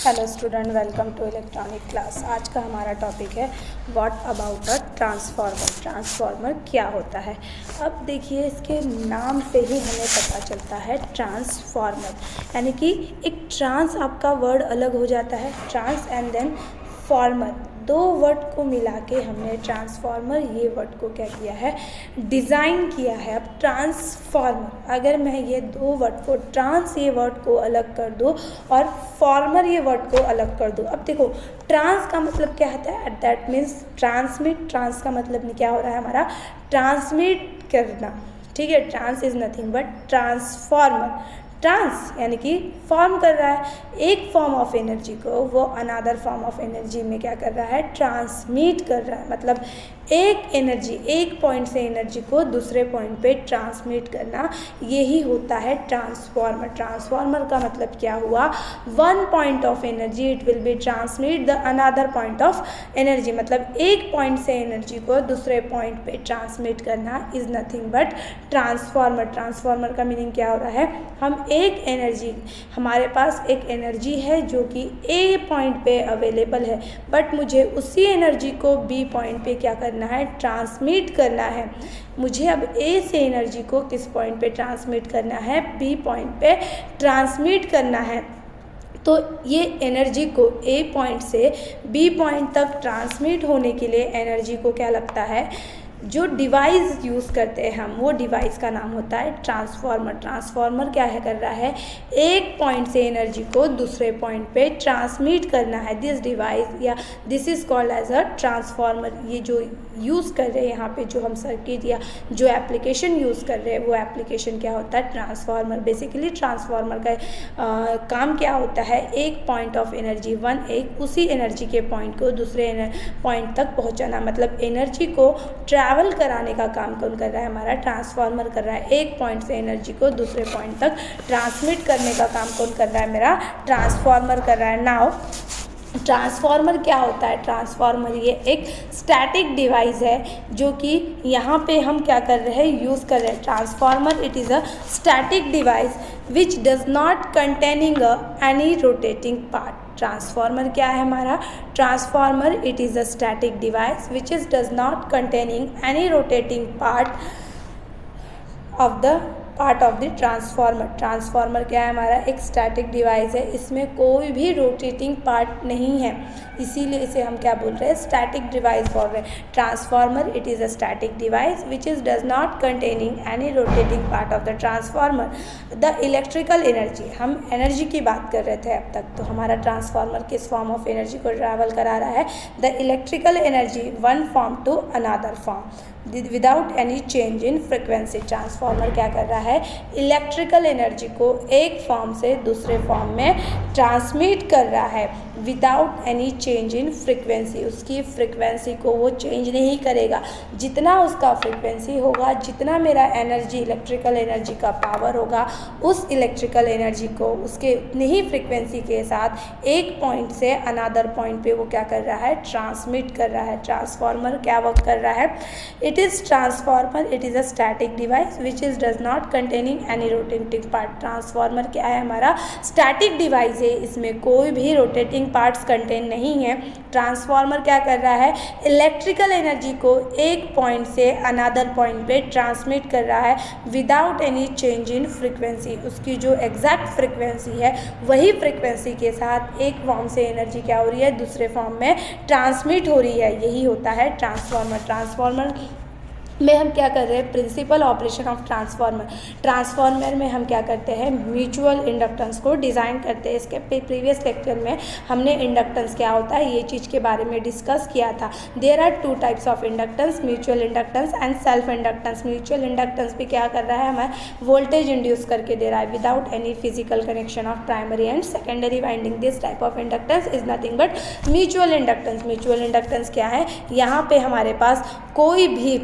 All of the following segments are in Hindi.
Hello student, welcome to electronic class. आज का हमारा टॉपिक है what about a transformer. Transformer क्या होता है? अब देखिए, इसके नाम से ही हमें पता चलता है ट्रांसफार्मर, यानी कि एक ट्रांस आपका वर्ड अलग हो जाता है, ट्रांस एंड देन फॉर्मर, दो वर्ड को मिला के हमने ट्रांसफार्मर ये वर्ड को क्या किया है, डिज़ाइन किया है। अब ट्रांसफार्मर, अगर मैं ये दो वर्ड को, ट्रांस ये वर्ड को अलग कर दूँ और फॉर्मर ये वर्ड को अलग कर दूँ। अब देखो, ट्रांस का मतलब क्या होता है? That means transmit. ट्रांस का मतलब क्या हो रहा है हमारा? ट्रांसमिट करना, ठीक है। Trans is nothing but transformer. Trans यानी कि फॉर्म कर रहा है, एक फॉर्म ऑफ एनर्जी को वो अनदर फॉर्म ऑफ एनर्जी में क्या कर रहा है, ट्रांसमिट कर रहा है। मतलब एक एनर्जी, एक पॉइंट से एनर्जी को दूसरे पॉइंट पे ट्रांसमिट करना, यही होता है ट्रांसफार्मर। ट्रांसफार्मर का मतलब क्या हुआ? One point of energy it will be transmit the another point of energy. मतलब एक पॉइंट से एनर्जी को दूसरे पॉइंट पे ट्रांसमिट करना is nothing but transformer. Transformer का मीनिंग क्या हो रहा है? हम एक एनर्जी, हमारे पास एक एनर्जी है जो कि ए पॉइंट पे अवेलेबल है, बट मुझे उसी एनर्जी को बी पॉइंट पे क्या करना है, ट्रांसमिट करना है। मुझे अब ए से एनर्जी को किस पॉइंट पे ट्रांसमिट करना है, बी पॉइंट पे ट्रांसमिट करना है। तो ये एनर्जी को ए पॉइंट से बी पॉइंट तक ट्रांसमिट होने के लिए एनर्जी को क्या लगता है, जो डिवाइस यूज़ करते हैं हम, वो डिवाइस का नाम होता है ट्रांसफार्मर। ट्रांसफार्मर क्या है, कर रहा है, एक पॉइंट से एनर्जी को दूसरे पॉइंट पे ट्रांसमिट करना है। दिस डिवाइस या this is called as a transformer. ये जो यूज़ कर रहे हैं यहाँ पे, जो हम सर्किट या जो एप्लीकेशन यूज़ कर रहे हैं, वो एप्लीकेशन क्या होता है, ट्रांसफार्मर। बेसिकली ट्रांसफार्मर का काम क्या होता है, एक पॉइंट ऑफ एनर्जी, एक उसी एनर्जी के पॉइंट को दूसरे पॉइंट तक पहुँचाना। मतलब एनर्जी को ट्रैवल कराने का काम कौन कर रहा है, हमारा ट्रांसफार्मर कर रहा है। एक पॉइंट से एनर्जी को दूसरे पॉइंट तक ट्रांसमिट करने का काम कौन कर रहा है, मेरा ट्रांसफार्मर कर रहा है। नाउ ट्रांसफार्मर क्या होता है? ट्रांसफार्मर ये एक स्टैटिक डिवाइस है जो कि यहाँ पे हम क्या कर रहे हैं, यूज़ कर रहे हैं। Transformer it is a static device which does not containing any rotating part. Transformer क्या है हमारा? Transformer it is a static device which is does not containing any rotating part of the transformer. Transformer क्या है हमारा? एक स्टैटिक डिवाइस है, इसमें कोई भी रोटेटिंग पार्ट नहीं है, इसीलिए इसे हम क्या बोल रहे हैं, स्टैटिक डिवाइस बोल रहे हैं। Transformer it is a static device which is does not containing any rotating part of the transformer. The electrical energy, हम एनर्जी की बात कर रहे थे अब तक, तो हमारा ट्रांसफार्मर किस फॉर्म ऑफ एनर्जी को ट्रैवल करा रहा है, the electrical energy one form to another form without any change in frequency. Transformer क्या कर रहा है, इलेक्ट्रिकल एनर्जी को एक फॉर्म से दूसरे फॉर्म में ट्रांसमिट कर रहा है without any change in frequency. उसकी फ्रिक्वेंसी को वो चेंज नहीं करेगा। जितना उसका फ्रिक्वेंसी होगा, जितना मेरा एनर्जी, इलेक्ट्रिकल एनर्जी का पावर होगा, उस इलेक्ट्रिकल एनर्जी को उसके उतनी ही फ्रिक्वेंसी के साथ एक पॉइंट से अनदर पॉइंट पे वो क्या कर रहा है, ट्रांसमिट कर रहा है। ट्रांसफार्मर क्या वर्क कर रहा है? It is transformer. It is a static device which is does not containing any rotating part. Transformer क्या है हमारा? static device है, इसमें कोई भी rotating parts contain नहीं है। ट्रांसफार्मर क्या कर रहा है, इलेक्ट्रिकल एनर्जी को एक पॉइंट से अनदर पॉइंट पे ट्रांसमिट कर रहा है without any change in frequency. उसकी जो एग्जैक्ट फ्रिक्वेंसी है, वही फ्रिक्वेंसी के साथ एक फॉर्म से एनर्जी क्या हो रही है, दूसरे फॉर्म में ट्रांसमिट हो रही है। यही होता है ट्रांसफार्मर। ट्रांसफार्मर में हम क्या कर रहे हैं, principle operation of transformer. Transformer में हम क्या करते हैं, म्यूचुअल इंडक्टेंस को डिज़ाइन करते हैं। इसके प्रीवियस लेक्चर में हमने इंडक्टेंस क्या होता है, ये चीज़ के बारे में डिस्कस किया था। There are two types of inductance, mutual inductance and self inductance. Mutual inductance भी क्या कर रहा है, हमें वोल्टेज इंड्यूस करके दे रहा है without any physical connection of primary and secondary winding. This type of inductance is nothing but mutual inductance. Mutual inductance क्या है, यहाँ पे हमारे पास कोई भी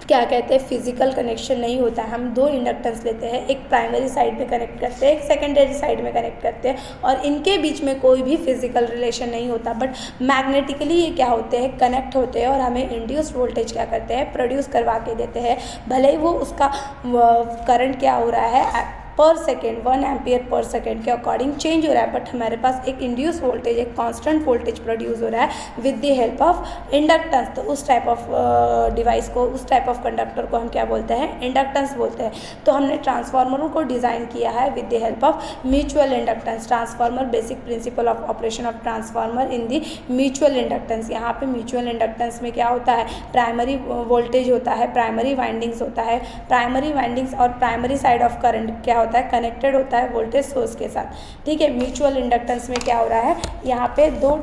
क्या कहते हैं, फिजिकल कनेक्शन नहीं होता है। हम दो इंडक्टेंस लेते हैं, एक प्राइमरी साइड में कनेक्ट करते हैं, एक सेकेंडरी साइड में कनेक्ट करते हैं, और इनके बीच में कोई भी फिजिकल रिलेशन नहीं होता, बट मैग्नेटिकली ये क्या होते हैं, कनेक्ट होते हैं और हमें इंड्यूस वोल्टेज क्या करते हैं, प्रोड्यूस करवा के देते हैं। भले ही वो उसका करंट क्या हो रहा है, पर सेकेंड 1 एम्पियर पर सेकेंड के अकॉर्डिंग चेंज हो रहा है, बट हमारे पास एक इंड्यूस वोल्टेज, एक कांस्टेंट वोल्टेज प्रोड्यूस हो रहा है with the help of inductance. तो उस टाइप ऑफ डिवाइस को, उस टाइप ऑफ कंडक्टर को हम क्या बोलते हैं, इंडक्टेंस बोलते हैं। तो हमने ट्रांसफार्मरों को डिज़ाइन किया है with the help of mutual inductance. Transformer basic principle of operation of transformer in the mutual inductance. यहाँ पे म्यूचुअल इंडक्टेंस में क्या होता है, प्राइमरी वोल्टेज होता है, प्राइमरी वाइंडिंग्स होता है, प्राइमरी वाइंडिंग्स और प्राइमरी साइड ऑफ करंट क्या होता है, कनेक्टेड होता है वोल्टेज सोर्स के साथ। ठीक है, म्यूचुअल इंडक्टेंस में क्या हो रहा है, यहाँ पे दो,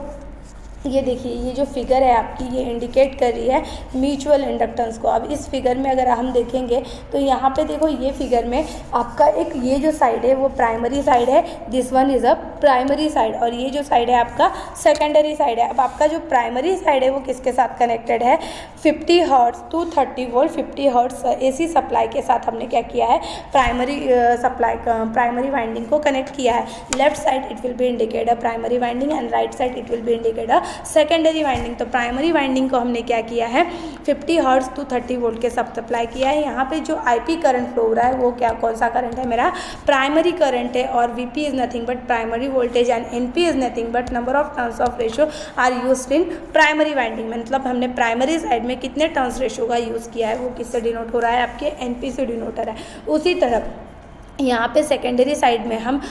ये देखिए ये जो फिगर है आपकी, ये इंडिकेट कर रही है म्यूचुअल इंडक्टेंस को। अब इस फिगर में अगर हम देखेंगे तो यहाँ पे देखो, ये फिगर में आपका एक ये जो साइड है वो प्राइमरी साइड है, this one is a primary side, और ये जो साइड है आपका सेकेंडरी साइड है। अब आपका जो प्राइमरी साइड है वो किसके साथ कनेक्टेड है, 50 hertz 230 volt 50 hertz AC supply के साथ हमने क्या किया है, प्राइमरी सप्लाई प्राइमरी वाइंडिंग को कनेक्ट किया है। Left side it will be indicate a primary winding and right side it will be indicate a secondary winding. तो प्राइमरी वाइंडिंग को हमने क्या किया है, 50 हर्ट्ज 230 वोल्ट के सब सप्लाई किया है। यहाँ पे जो IP करंट फ्लो हो रहा है वो क्या, कौन सा करंट है, मेरा प्राइमरी करंट है, और VP is nothing but primary voltage and NP is nothing but number of turns of ratio are used in primary winding. मतलब हमने प्राइमरी साइड में कितने टर्न्स रेशियो का यूज़ किया है, वो किससे डिनोट हो रहा है, आपके NP से डिनोट हो रहा है। उसी तरह यहाँ पे सेकेंडरी साइड में हम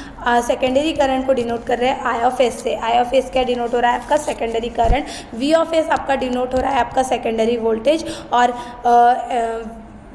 सेकेंडरी करंट को डिनोट कर रहे हैं I ऑफ S से। I ऑफ S क्या डिनोट हो रहा है, आपका secondary current. V of S आपका डिनोट हो रहा है आपका सेकेंडरी वोल्टेज, और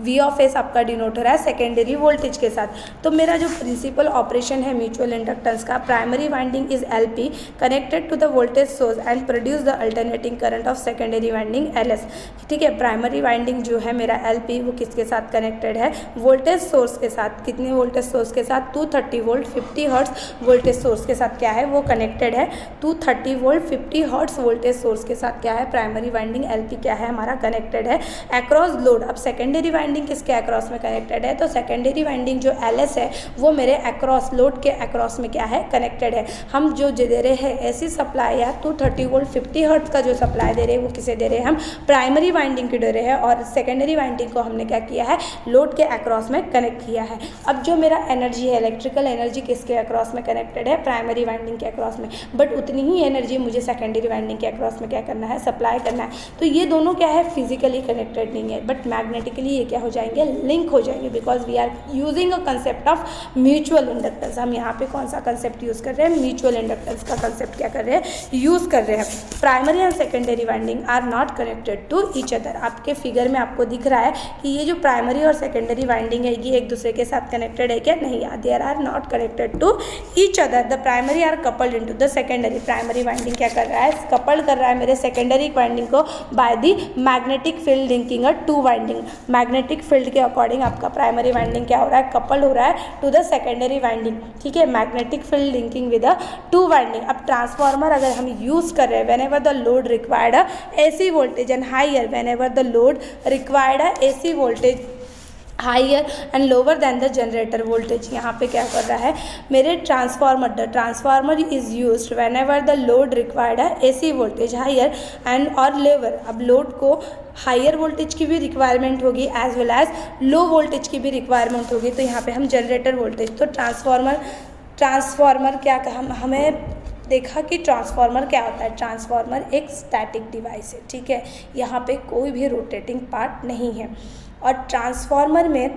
V ऑफ S आपका डिनोट हो रहा है सेकेंडरी वोल्टेज के साथ। तो मेरा जो प्रिंसिपल ऑपरेशन है म्यूचुअल इंडक्टेंस का, primary winding is LP connected to the voltage source and produce the alternating current of secondary winding LS। ठीक है, प्राइमरी वाइंडिंग जो है मेरा LP वो किसके साथ कनेक्टेड है, वोल्टेज सोर्स के साथ। कितने वोल्टेज सोर्स के साथ, 230 वोल्ट 50 हर्ट्ज वोल्टेज सोर्स के साथ क्या है, वो कनेक्टेड है। 230 वोल्ट 50 हर्ट्ज वोल्टेज सोर्स के साथ क्या है, प्राइमरी वाइंडिंग LP क्या है हमारा, कनेक्टेड है अक्रॉस लोड। अब सेकेंडरी वाइंडिंग किसके अक्रॉस में कनेक्टेड है, तो सेकेंडरी वाइंडिंग जो LS है वो मेरे अक्रॉस, लोड के अक्रॉस में क्या है, कनेक्टेड है। हम जो दे रहे हैं AC सप्लाई या 230 वोल्ट 50 हर्ट्ज का जो सप्लाई दे रहे हैं वो किसे दे रहे हैं, हम प्राइमरी वाइंडिंग के दे रहे हैं, और सेकेंडरी वाइंडिंग को हमने क्या किया है, लोड के अक्रॉस में कनेक्ट किया है। अब जो मेरा एनर्जी है, इलेक्ट्रिकल एनर्जी किसके अक्रॉस में कनेक्टेड है, प्राइमरी वाइंडिंग के अक्रॉस में, बट उतनी ही एनर्जी मुझे सेकेंडरी वाइंडिंग के अक्रॉस में क्या करना है, सप्लाई करना है। तो ये दोनों क्या है, फिजिकली कनेक्टेड नहीं है, बट मैग्नेटिकली ये क्या हो जाएंगे, लिंक हो जाएंगे, because we are using a concept of mutual inductance. हम यहाँ पे कौन सा कंसेप्ट यूज़ कर रहे हैं, म्यूचुअल इंडक्टेंस का कंसेप्ट क्या कर रहे हैं, यूज़ कर रहे हैं। Primary and secondary winding are not connected to each other. आपके फिगर में आपको दिख रहा है कि ये जो प्राइमरी और सेकेंडरी वाइंडिंग है ये एक दूसरे के साथ कनेक्टेड है क्या, नहीं, there are not connected to each other. The primary are coupled into the secondary. Primary winding क्या कर रहा है, कपल्ड कर रहा है मेरे सेकेंडरी वाइंडिंग को by the magnetic field linking a two winding. Magnetic field के अकॉर्डिंग आपका प्राइमरी वाइंडिंग क्या हो रहा है, कपल हो रहा है टू द सेकेंडरी वाइंडिंग। ठीक है, magnetic field linking with a two winding. अब ट्रांसफार्मर अगर हम यूज़ कर रहे हैं, when ever the load required a AC voltage and higher, when ever the load required a AC voltage higher and lower than the generator voltage. यहाँ पे क्या कर रहा है मेरे transformer, the transformer is used when ever the load required है AC वोल्टेज हाइयर एंड और लोअर। अब लोड को हाइयर वोल्टेज की भी रिक्वायरमेंट होगी as well as low voltage की भी रिक्वायरमेंट होगी। तो यहाँ पे हम जनरेटर वोल्टेज, तो ट्रांसफार्मर क्या हमें देखा कि ट्रांसफार्मर क्या होता है, ट्रांसफार्मर एक स्टैटिक डिवाइस है। ठीक है, यहाँ पे कोई भी रोटेटिंग पार्ट नहीं है। और ट्रांसफार्मर में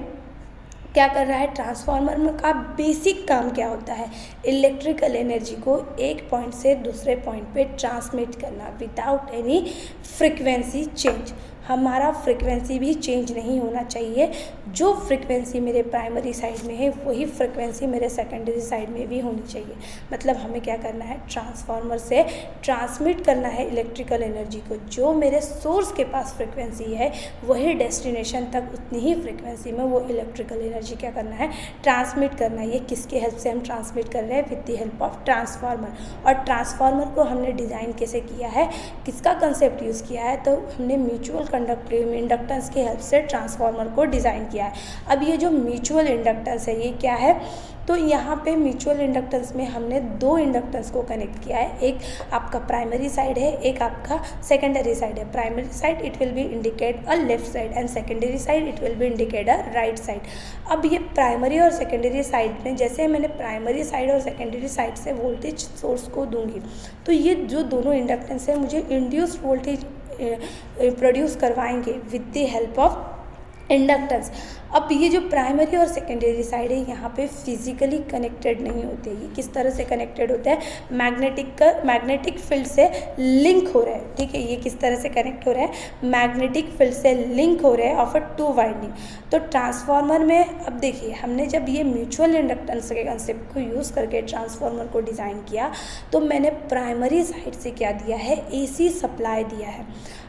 क्या कर रहा है, ट्रांसफार्मर में का बेसिक काम क्या होता है, इलेक्ट्रिकल एनर्जी को एक पॉइंट से दूसरे पॉइंट पे ट्रांसमिट करना विदाउट एनी फ्रिक्वेंसी चेंज। हमारा फ्रिक्वेंसी भी चेंज नहीं होना चाहिए। जो फ्रिक्वेंसी मेरे प्राइमरी साइड में है वही फ्रिक्वेंसी मेरे सेकेंडरी साइड में भी होनी चाहिए। मतलब हमें क्या करना है, ट्रांसफार्मर से ट्रांसमिट करना है इलेक्ट्रिकल एनर्जी को। जो मेरे सोर्स के पास फ्रिक्वेंसी है वही डेस्टिनेशन तक उतनी ही फ्रिक्वेंसी में वो इलेक्ट्रिकल एनर्जी क्या करना है, ट्रांसमिट करना है। ये किसके हेल्प से हम ट्रांसमिट कर रहे हैं, with the help of transformer. और ट्रांसफार्मर को हमने डिज़ाइन कैसे किया है, किसका कंसेप्ट यूज़ किया है, तो हमने म्यूचुअल कंडक्टिव इंडक्टेंस की हेल्प से ट्रांसफार्मर को डिज़ाइन किया है। अब ये जो म्यूचुअल इंडक्टेंस है ये क्या है, तो यहाँ पे म्यूचुअल इंडक्टेंस में हमने दो इंडक्टेंस को कनेक्ट किया है, एक आपका प्राइमरी साइड है, एक आपका सेकेंडरी साइड है। Primary side it will be indicate a left side and secondary side it will be indicate a right side. अब ये प्राइमरी और सेकेंडरी साइड में जैसे मैंने प्राइमरी साइड और सेकेंडरी साइड से वोल्टेज सोर्स को दूंगी तो ये जो दोनों इंडक्टेंस है मुझे इंड्यूस्ड वोल्टेज प्रोड्यूस करवाएंगे with the help of inductance. अब ये जो प्राइमरी और सेकेंडरी साइड है यहाँ पे फिजिकली कनेक्टेड नहीं होते, ये किस तरह से कनेक्टेड होते हैं, मैग्नेटिक फील्ड से लिंक हो रहा है। ठीक है, ये किस तरह से कनेक्ट हो रहा है, मैग्नेटिक फील्ड से लिंक हो रहा है ऑफ अ टू वाइंडिंग। तो ट्रांसफार्मर में अब देखिए हमने जब ये म्यूचुअल इंडक्टेंस के कंसेप्ट को यूज़ करके ट्रांसफार्मर को डिज़ाइन किया तो मैंने प्राइमरी साइड से क्या दिया है, AC सप्लाई दिया है।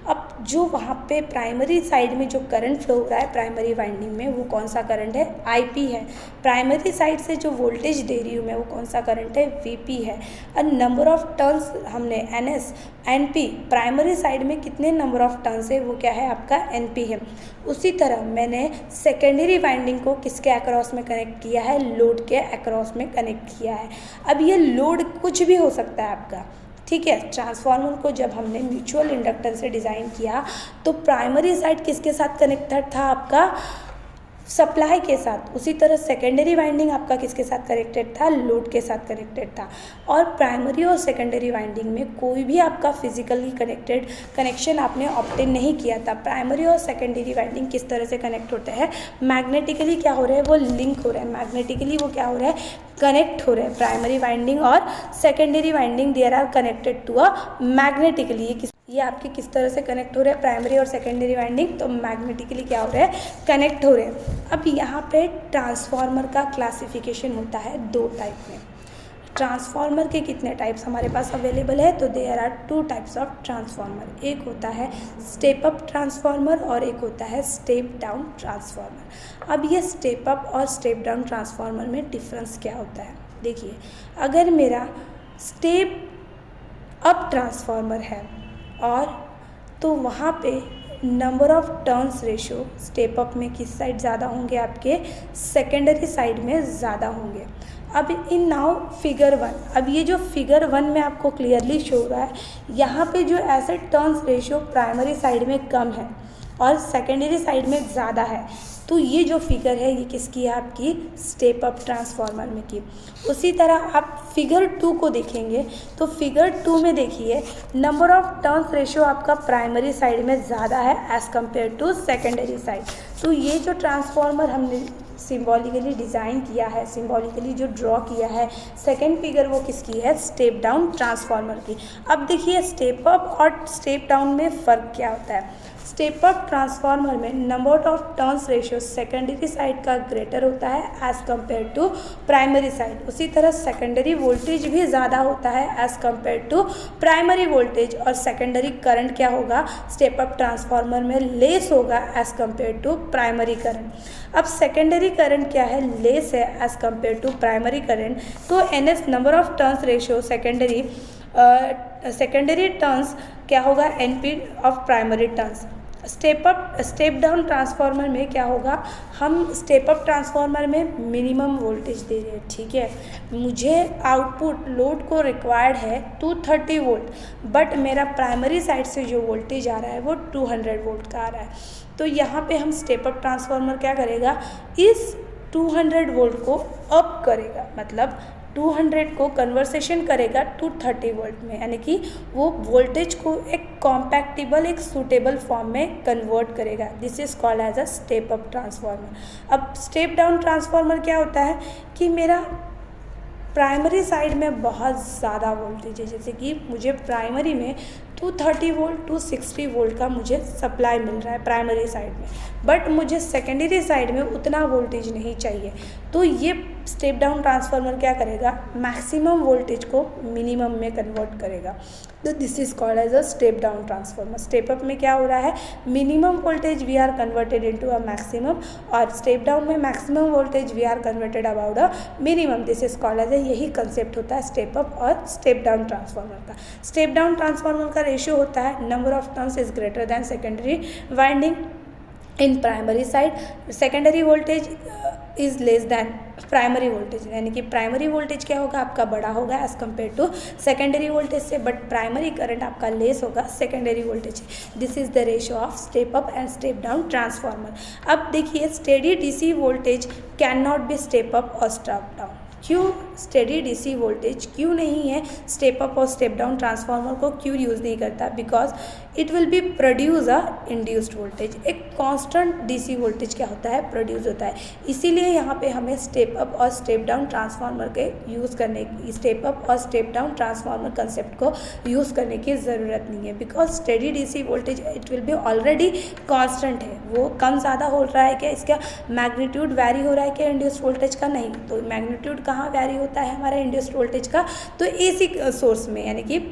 अब जो वहाँ पे प्राइमरी साइड में जो करंट फ्लो हो रहा है प्राइमरी वाइंडिंग में वो कौन सा करंट है, IP है। प्राइमरी साइड से जो वोल्टेज दे रही हूँ मैं वो कौन सा करंट है, VP है। और नंबर ऑफ टर्न्स हमने NS NP, प्राइमरी साइड में कितने नंबर ऑफ टर्न्स है वो क्या है आपका NP है। उसी तरह मैंने सेकेंडरी वाइंडिंग को किसके अक्रॉस में कनेक्ट किया है, लोड के अक्रॉस में कनेक्ट किया है। अब ये लोड कुछ भी हो सकता है आपका, ठीक है। ट्रांसफार्मर को जब हमने म्यूचुअल इंडक्टेंस से डिज़ाइन किया तो प्राइमरी साइड किसके साथ कनेक्टेड था आपका, सप्लाई के साथ। उसी तरह सेकेंडरी वाइंडिंग आपका किसके साथ कनेक्टेड था, लोड के साथ कनेक्टेड था। और प्राइमरी और सेकेंडरी वाइंडिंग में कोई भी आपका फिजिकली कनेक्शन आपने ऑब्टेन नहीं किया था। प्राइमरी और सेकेंडरी वाइंडिंग किस तरह से कनेक्ट होते हैं, मैग्नेटिकली क्या हो रहा है, वो लिंक हो रहा है, मैग्नेटिकली वो क्या हो रहा है, कनेक्ट हो रहे हैं। प्राइमरी वाइंडिंग और secondary winding there are connected to a magnetically. ये आपके किस तरह से कनेक्ट हो रहे हैं, प्राइमरी और सेकेंडरी वाइंडिंग, तो मैग्नेटिकली क्या हो रहा है, कनेक्ट हो रहे हैं। अब यहाँ पे ट्रांसफार्मर का क्लासिफिकेशन होता है दो टाइप में। ट्रांसफार्मर के कितने टाइप्स हमारे पास अवेलेबल है, तो there are two types of transformer. एक होता है स्टेप अप ट्रांसफार्मर और एक होता है स्टेप डाउन ट्रांसफार्मर। अब ये स्टेप अप और स्टेप डाउन ट्रांसफार्मर में डिफरेंस क्या होता है, देखिए अगर मेरा स्टेप अप ट्रांसफार्मर है और तो वहाँ पे number of turns ratio step up में किस साइड ज़्यादा होंगे, आपके सेकेंडरी साइड में ज़्यादा होंगे। अब इन नाउ फिगर 1, अब ये जो फिगर 1 में आपको क्लियरली शो हो रहा है, यहाँ पे जो ऐसे टर्न्स रेशो प्राइमरी साइड में कम है और सेकेंडरी साइड में ज़्यादा है, तो ये जो फिगर है ये किसकी है, आपकी स्टेप अप ट्रांसफार्मर में की। उसी तरह आप फिगर 2 को देखेंगे तो फिगर 2 में देखिए नंबर ऑफ टर्न्स रेशियो आपका प्राइमरी साइड में ज़्यादा है as compare to secondary side. तो ये जो ट्रांसफार्मर हमने सिम्बॉलिकली डिज़ाइन किया है, सिम्बॉलिकली जो ड्रॉ किया है, सेकेंड फिगर वो किसकी है, स्टेप डाउन ट्रांसफार्मर की। अब देखिए स्टेप अप और स्टेप डाउन में फ़र्क क्या होता है। स्टेप अप ट्रांसफार्मर में number of turns ratio secondary side का ग्रेटर होता है as compare to primary side. उसी तरह सेकेंडरी वोल्टेज भी ज़्यादा होता है as compare to primary voltage, और सेकेंडरी करंट क्या होगा, स्टेप अप ट्रांसफार्मर में लेस होगा as compare to primary current. अब सेकेंडरी करंट क्या है, लेस है as compare to primary current. तो NS number of turns ratio secondary turns क्या होगा, NP of primary turns. Step down transformer में क्या होगा, हम स्टेप अप ट्रांसफार्मर में मिनिमम वोल्टेज दे रहे हैं, ठीक है। मुझे आउटपुट लोड को रिक्वायर्ड है 230 वोल्ट, बट मेरा प्राइमरी साइड से जो वोल्टेज आ रहा है वो 200 वोल्ट का आ रहा है। तो यहाँ पे हम स्टेप अप ट्रांसफार्मर क्या करेगा, इस 200 वोल्ट को अप करेगा, मतलब 200 को कन्वर्सेशन करेगा 230 वोल्ट में, यानी कि वो वोल्टेज को एक कॉम्पैक्टेबल, एक सूटेबल फॉर्म में कन्वर्ट करेगा। This is called as a step up transformer. अब स्टेप डाउन ट्रांसफार्मर क्या होता है कि मेरा प्राइमरी साइड में बहुत ज़्यादा वोल्टेज है, जैसे कि मुझे प्राइमरी में 230 वोल्ट 260 वोल्ट का मुझे सप्लाई मिल रहा है प्राइमरी साइड में, बट मुझे सेकेंडरी साइड में उतना वोल्टेज नहीं चाहिए। तो ये स्टेप डाउन ट्रांसफार्मर क्या करेगा, मैक्सिमम वोल्टेज को मिनिमम में कन्वर्ट करेगा। तो this is called as a step down transformer. Step up में क्या हो रहा है, minimum voltage we are converted into a maximum, और स्टेप डाउन में maximum voltage we are converted about a minimum. This is called as, यही कंसेप्ट होता है स्टेप अप और स्टेप डाउन ट्रांसफार्मर का। स्टेप डाउन ट्रांसफार्मर का रेशियो होता है number of turns is greater than secondary winding in primary side, secondary voltage is less than primary voltage, यानी कि प्राइमरी वोल्टेज क्या होगा आपका बड़ा होगा as compare to secondary voltage से, बट प्राइमरी करंट आपका लेस होगा secondary voltage. This is the ratio of step up and step down transformer. अब देखिए steady DC voltage can not be step up और स्टेप डाउन। क्यों स्टेडी डीसी वोल्टेज क्यों नहीं है स्टेप अप और स्टेप डाउन ट्रांसफार्मर को क्यों यूज़ नहीं करता? Because it will be produce a induced voltage. एक कांस्टेंट डीसी वोल्टेज क्या होता है प्रोड्यूस होता है, इसीलिए यहाँ पे हमें स्टेप अप और स्टेप डाउन ट्रांसफार्मर के यूज़ करने की, स्टेप अप और स्टेप डाउन ट्रांसफार्मर कंसेप्ट को यूज़ करने की ज़रूरत नहीं है। Because steady DC voltage it will be already constant है, वो कम ज़्यादा हो रहा है क्या, इसका मैग्नीट्यूड वैरी हो रहा है क्या इंड्यूस्ड वोल्टेज का? नहीं। तो मैग्नीट्यूड कहाँ वैरी होता है हमारा इंड्यूस्ड वोल्टेज का? तो एसी सोर्स में, यानी कि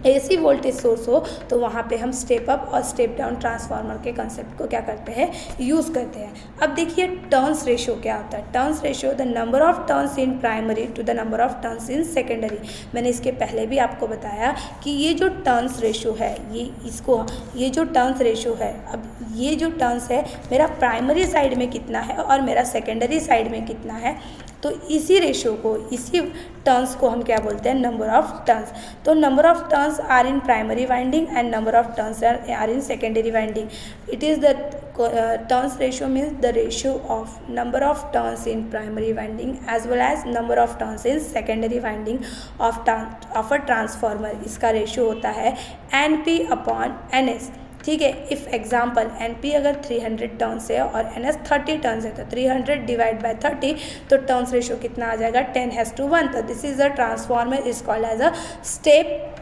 एसी वोल्टेज सोर्स हो तो वहाँ पे हम स्टेप अप और स्टेप डाउन ट्रांसफार्मर के कंसेप्ट को क्या करते हैं यूज़ करते हैं। अब देखिए टर्न्स रेशियो क्या होता है। Turns ratio the number of turns in primary to the number of turns in secondary. मैंने इसके पहले भी आपको बताया कि ये जो टर्न्स रेशियो है ये जो टर्न्स रेशियो है, अब ये जो टर्न्स है मेरा प्राइमरी साइड में कितना है और मेरा सेकेंडरी साइड में कितना है, तो इसी रेशियो को, इसी टर्न्स को हम क्या बोलते हैं नंबर ऑफ टर्न्स। तो number of turns are in primary winding and number of turns are in secondary winding. It is the turns ratio means the ratio of number of turns in primary winding as well as number of turns in secondary winding of a transformer. इसका रेशियो होता है NP अपॉन NS। ठीक है, इफ़ एग्जाम्पल NP अगर 300 टर्न्स है और NS 30 टर्न्स है तो 300 डिवाइड बाय 30, तो टर्न्स रेशियो कितना आ जाएगा 10:1। तो this is a transformer is called as a step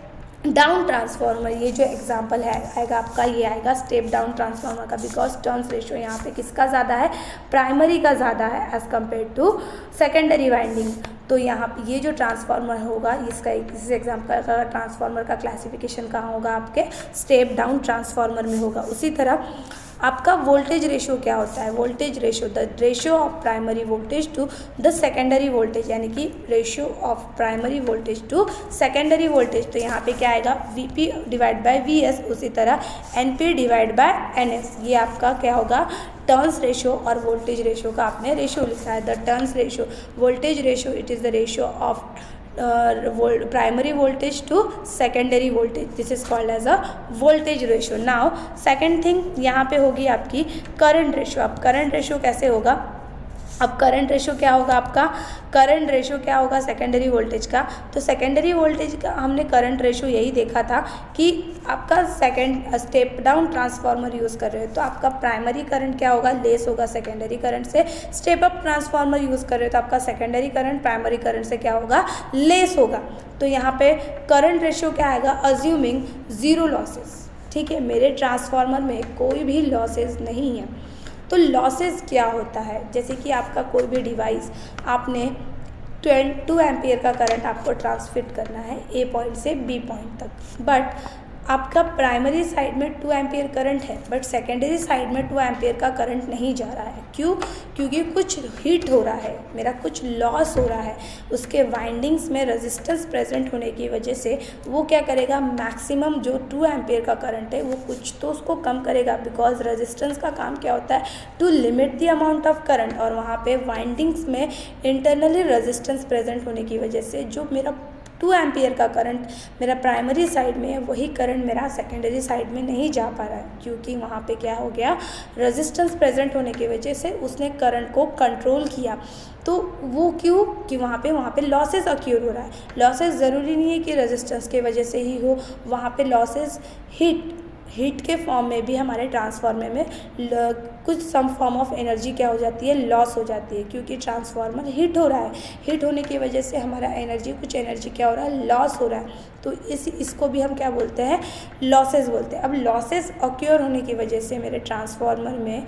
down transformer. ये जो एग्जांपल है आएगा आपका, ये आएगा स्टेप डाउन ट्रांसफार्मर का, बिकॉज टर्न्स रेशियो यहाँ पे किसका ज़्यादा है, प्राइमरी का ज़्यादा है as compare to secondary winding. तो यहाँ पे ये जो ट्रांसफार्मर होगा इसका इस एग्जाम्पल का ट्रांसफार्मर का क्लासिफिकेशन कहाँ होगा, आपके स्टेप डाउन ट्रांसफार्मर में होगा। उसी तरह आपका वोल्टेज रेशियो क्या होता है, voltage ratio the ratio of primary voltage to the secondary voltage, यानी कि ratio of primary voltage to secondary voltage. तो यहाँ पे क्या आएगा VP डिवाइड बाय VS, उसी तरह NP डिवाइड बाय NS। ये आपका क्या होगा टर्न्स रेशियो और वोल्टेज रेशियो का आपने रेशियो लिखा है। The turns ratio voltage ratio it is the ratio of primary voltage to secondary voltage, this is called as a voltage ratio. Now second thing यहाँ पे होगी आपकी current ratio। अब current ratio कैसे होगा, अब करंट रेशियो क्या होगा आपका, करंट रेशियो क्या होगा सेकेंडरी वोल्टेज का। तो सेकेंडरी वोल्टेज का हमने करंट रेशियो यही देखा था कि आपका स्टेप डाउन ट्रांसफार्मर यूज़ कर रहे हो तो आपका प्राइमरी करंट क्या होगा, लेस होगा सेकेंडरी करंट से। स्टेप अप ट्रांसफार्मर यूज़ कर रहे हो तो आपका सेकेंडरी करंट प्राइमरी करंट से क्या होगा, लेस होगा। तो यहाँ पे करंट रेशियो क्या आएगा, अज्यूमिंग ज़ीरो लॉसेस। ठीक है, मेरे ट्रांसफार्मर में कोई भी लॉसेज नहीं है। तो लॉसेस क्या होता है, जैसे कि आपका कोई भी डिवाइस आपने 2 एम्पियर का करंट आपको ट्रांसमिट करना है A पॉइंट से B पॉइंट तक, बट आपका प्राइमरी साइड में 2 एम्पियर करंट है बट सेकेंडरी साइड में 2 एम्पियर का करंट नहीं जा रहा है। क्यों, क्योंकि कुछ हीट हो रहा है, मेरा कुछ लॉस हो रहा है, उसके वाइंडिंग्स में रेजिस्टेंस प्रेजेंट होने की वजह से वो क्या करेगा, मैक्सिमम जो 2 एम्पियर का करंट है वो कुछ तो उसको कम करेगा। बिकॉज रेजिस्टेंस का काम क्या होता है, to limit the amount of current, और वहाँ पे वाइंडिंग्स में इंटरनली रेजिस्टेंस प्रेजेंट होने की वजह से जो मेरा 2 एम्पियर का करंट मेरा प्राइमरी साइड में है वही करंट मेरा सेकेंडरी साइड में नहीं जा पा रहा है, क्योंकि वहाँ पे क्या हो गया, रेजिस्टेंस प्रेजेंट होने की वजह से उसने करंट को कंट्रोल किया। तो वो क्यों कि वहाँ पे लॉसेस अक्यूर हो रहा है। लॉसेस ज़रूरी नहीं है कि रेजिस्टेंस के वजह से ही हो, वहाँ पे लॉसेस हीट के फॉर्म में भी हमारे ट्रांसफार्मर में कुछ सम फॉर्म ऑफ एनर्जी क्या हो जाती है, लॉस हो जाती है, क्योंकि ट्रांसफार्मर हीट हो रहा है, हीट होने की वजह से हमारा कुछ एनर्जी क्या हो रहा है, लॉस हो रहा है। तो इसको भी हम क्या बोलते हैं, लॉसेस बोलते हैं। अब लॉसेस अक्यूर होने की वजह से मेरे ट्रांसफार्मर में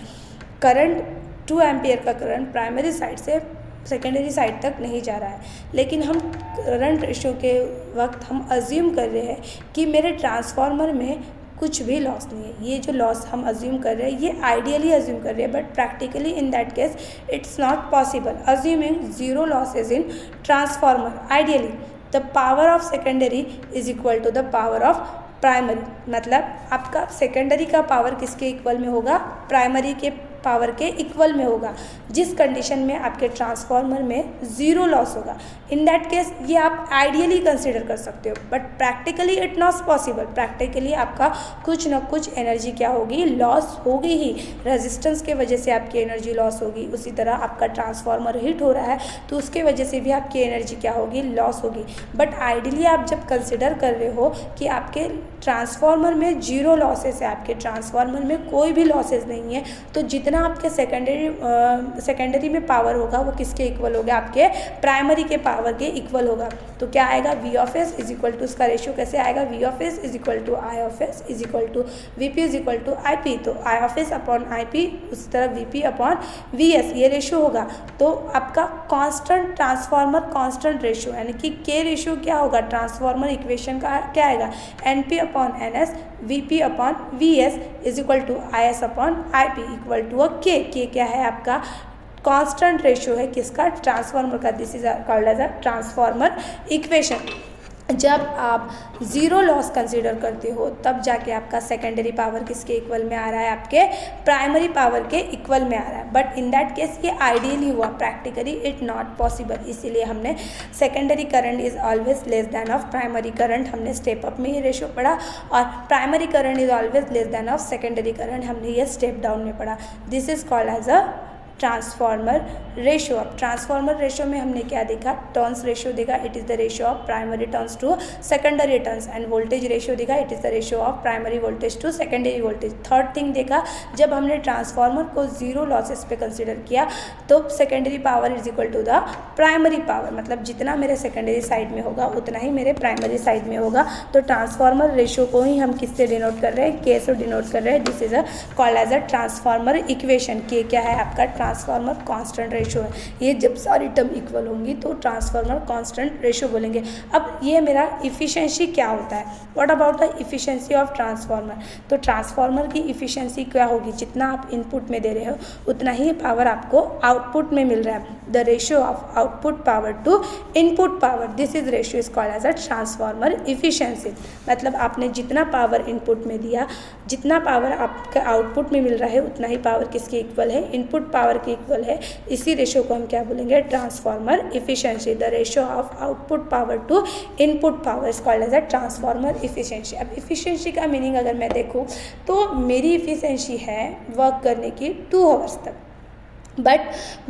करंट 2 एम्पियर का करंट प्राइमरी साइड से सेकेंडरी साइड तक नहीं जा रहा है, लेकिन हम करंट रेशियो के वक्त हम अज्यूम कर रहे हैं कि मेरे ट्रांसफार्मर में कुछ भी लॉस नहीं है। ये जो लॉस हम अज्यूम कर रहे हैं ये आइडियली अज्यूम कर रहे हैं, but practically in that case it's not possible. Assuming zero losses in transformer, ideally the power of secondary is equal to the power of primary. मतलब आपका सेकेंडरी का पावर किसके इक्वल में होगा, प्राइमरी के पावर के इक्वल में होगा, जिस कंडीशन में आपके ट्रांसफार्मर में ज़ीरो लॉस होगा। इन दैट केस ये आप आइडियली कंसिडर कर सकते हो, but practically it not possible. Practically आपका कुछ ना कुछ एनर्जी क्या होगी, लॉस होगी ही। रेजिस्टेंस के वजह से आपकी एनर्जी लॉस होगी, उसी तरह आपका ट्रांसफार्मर हीट हो रहा है तो उसके वजह से भी आपकी एनर्जी क्या होगी, लॉस होगी। बट आइडियली आप जब कंसिडर कर रहे हो कि आपके ट्रांसफार्मर में जीरो लॉसेस है, आपके ट्रांसफार्मर में कोई भी लॉसेस नहीं है, तो जितना आपके सेकेंडरी में पावर होगा वो किसके इक्वल होगा, आपके प्राइमरी के पावर के इक्वल होगा। तो क्या आएगा, V of S is equal to, उसका रेशियो कैसे आएगा, V of S is equal to I of S is equal to V P is equal to I P. तो I of S upon I P, उसी तरह V P upon V S, ये रेशियो होगा। तो आपका कांस्टेंट ट्रांसफार्मर कांस्टेंट रेशियो यानी कि के रेशियो क्या होगा, ट्रांसफार्मर इक्वेशन का क्या आएगा, N P upon N S, V P upon V S is equal to I S upon I P equal to K क्या है, आपका कांस्टेंट रेशियो है किसका, ट्रांसफार्मर का। This is called as a transformer equation. जब आप ज़ीरो लॉस कंसीडर करते हो तब जाके आपका सेकेंडरी पावर किसके इक्वल में आ रहा है, आपके प्राइमरी पावर के इक्वल में आ रहा है। बट इन दैट केस ये आइडियली हुआ, प्रैक्टिकली इट नॉट पॉसिबल। इसीलिए हमने secondary current is always less than of primary current, हमने स्टेप अप में ये रेशियो पढ़ा, और primary current is always less than of secondary current, हमने ये स्टेप डाउन में पढ़ा। This is called as a transformer ratio. अब ट्रांसफार्मर रेशियो में हमने क्या देखा, टर्न्स रेशियो देखा, it is the ratio of primary turns to secondary turns, and voltage ratio देखा, it is the ratio of primary voltage to secondary voltage. Third thing देखा, जब हमने ट्रांसफार्मर को जीरो लॉसेस पे कंसिडर किया तो secondary power is equal to the primary power, मतलब जितना मेरे सेकेंडरी साइड में होगा उतना ही मेरे प्राइमरी साइड में होगा। तो ट्रांसफार्मर रेशियो को ही हम किससे डिनोट कर रहे हैं, के से डिनोट कर रहे हैं। This is a called as a transformer equation. K क्या है, आपका ट्रांसफार्मर कांस्टेंट रेशियो है। ये जब सारी टर्म इक्वल होंगी तो ट्रांसफार्मर कांस्टेंट रेशियो बोलेंगे। अब ये मेरा इफिशिएंसी क्या होता है, what about the efficiency of transformer. तो ट्रांसफार्मर की इफिशिएंसी क्या होगी, जितना आप इनपुट में दे रहे हो उतना ही पावर आपको आउटपुट में मिल रहा है। The ratio of output power to input power, this is ratio is called as a transformer efficiency. मतलब आपने जितना पावर इनपुट में दिया, जितना पावर आपका आउटपुट में मिल रहा है उतना ही पावर किसके इक्वल है, इनपुट पावर के इक्वल है। इसी रेशियो को हम क्या बोलेंगे, transformer efficiency. The ratio of output power to input power is called as a transformer efficiency. अब इफिशिएंसी का मीनिंग अगर मैं देखूँ तो मेरी इफिशिएंसी है वर्क करने की 2 आवर्स तक, बट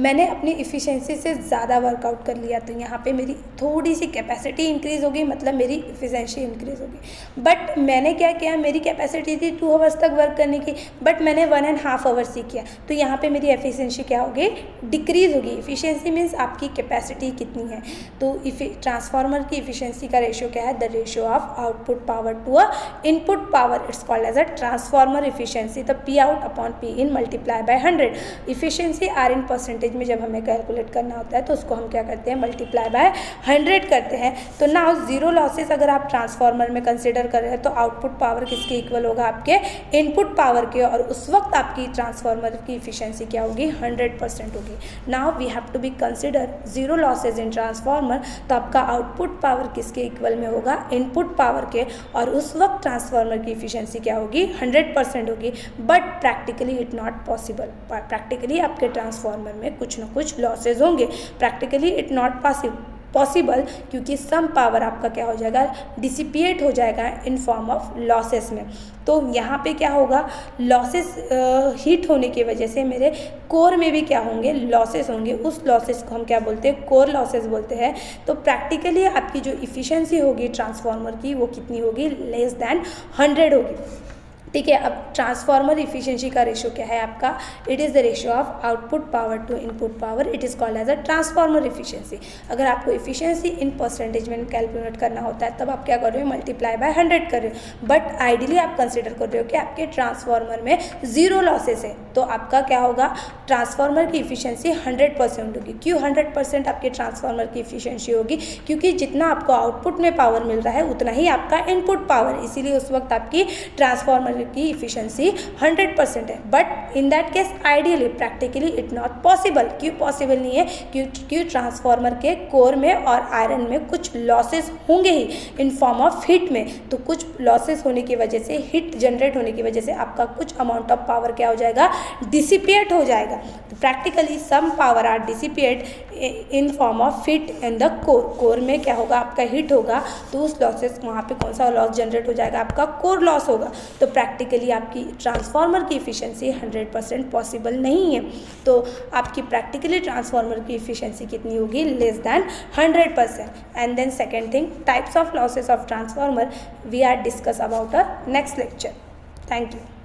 मैंने अपनी इफ़िशेंसी से ज़्यादा वर्कआउट कर लिया तो यहाँ पे मेरी थोड़ी सी कैपेसिटी इंक्रीज़ होगी, मतलब मेरी इफ़िशेंसी इंक्रीज़ होगी। बट मैंने क्या किया, मेरी कैपेसिटी थी 2 आवर्स तक वर्क करने की, बट मैंने 1.5 आवर्स ही किया, तो यहाँ पे मेरी एफिशिएंसी क्या होगी, डिक्रीज़ होगी। इफ़िशेंसी मीन्स आपकी कैपेसिटी कितनी है। तो ट्रांसफार्मर की इफ़िशेंसी का रेशियो क्या है, the ratio of output power to a input power, it's called as a transformer efficiency. The P out upon P in multiply by 100। Efficiency are in percentage में जब हमें कैलकुलेट करना होता है तो उसको हम क्या करते हैं, मल्टीप्लाई बाय 100 करते हैं। तो नाउ जीरो लॉसेस अगर आप ट्रांसफार्मर में कंसिडर कर रहे हैं तो आउटपुट पावर किसके इक्वल होगा, आपके इनपुट पावर के, और उस वक्त आपकी ट्रांसफार्मर की इफिशिएंसी क्या होगी, 100% होगी। Now we have to be consider zero losses in transformer, तो आपका आउटपुट पावर किसके इक्वल में होगा, इनपुट पावर के, और उस वक्त ट्रांसफार्मर की इफिशिएंसी क्या होगी, 100% होगी। But practically it not possible. Practically आपके ट्रांसफार्मर में कुछ ना कुछ लॉसेज होंगे, प्रैक्टिकली इट नॉट पॉसिबल, क्योंकि सम पावर आपका क्या हो जाएगा, डिसिपिएट हो जाएगा इन फॉर्म ऑफ लॉसेस में। तो यहाँ पे क्या होगा, लॉसेस हीट होने की वजह से मेरे कोर में भी क्या होंगे, लॉसेस होंगे। उस लॉसेस को हम क्या बोलते हैं, कोर लॉसेस बोलते हैं। तो प्रैक्टिकली आपकी जो इफिशिएंसी होगी ट्रांसफार्मर की वो कितनी होगी, लेस देन 100 होगी। ठीक है। अब ट्रांसफार्मर इफिशिएंसी का रेशियो क्या है आपका, it is the ratio of output power to input power, it is called as a transformer efficiency. अगर आपको इफिशिएंसी इन परसेंटेज में कैलकुलेट करना होता है तब आप क्या कर रहे हो, मल्टीप्लाई बाय 100 कर रहे हो। बट आइडियली आप कंसिडर कर रहे हो कि आपके ट्रांसफार्मर में जीरो लॉसेस है, तो आपका क्या होगा, ट्रांसफार्मर की इफिशिएंसी 100% होगी। क्यों 100% आपके ट्रांसफार्मर की इफिशिएंसी होगी, क्योंकि जितना आपको आउटपुट में पावर मिल रहा है उतना ही आपका इनपुट पावर, इसीलिए उस वक्त आपकी ट्रांसफार्मर ट्रांसफार्मर की इफिशिएंसी 100% है, but in that case ideally practically it not possible. क्यों पॉसिबल नहीं है? क्योंकि ट्रांसफार्मर के कोर में और आयरन में कुछ लॉसेस होंगे ही इन फॉर्म ऑफ हीट में। तो कुछ लॉसेस होने की वजह से, हीट जनरेट होने की वजह से आपका कुछ अमाउंट ऑफ पावर क्या हो जाएगा? डिसिपिएट हो जाएगा। तो practically some power are dissipate in form of heat in the core. Core में क्या होगा? आपका हीट होगा, तो उस लॉसेस वहाँ पे कौन सा लॉस जनरेट हो जाएगा? आपका कोर लॉस होगा। तो प्रैक्टिकली आपकी ट्रांसफार्मर की इफिशिएंसी 100% पॉसिबल नहीं है। तो आपकी प्रैक्टिकली ट्रांसफार्मर की इफिशिएंसी कितनी होगी? Less than 100%। And then second thing, types of losses of transformer we are discuss about a next lecture. Thank you.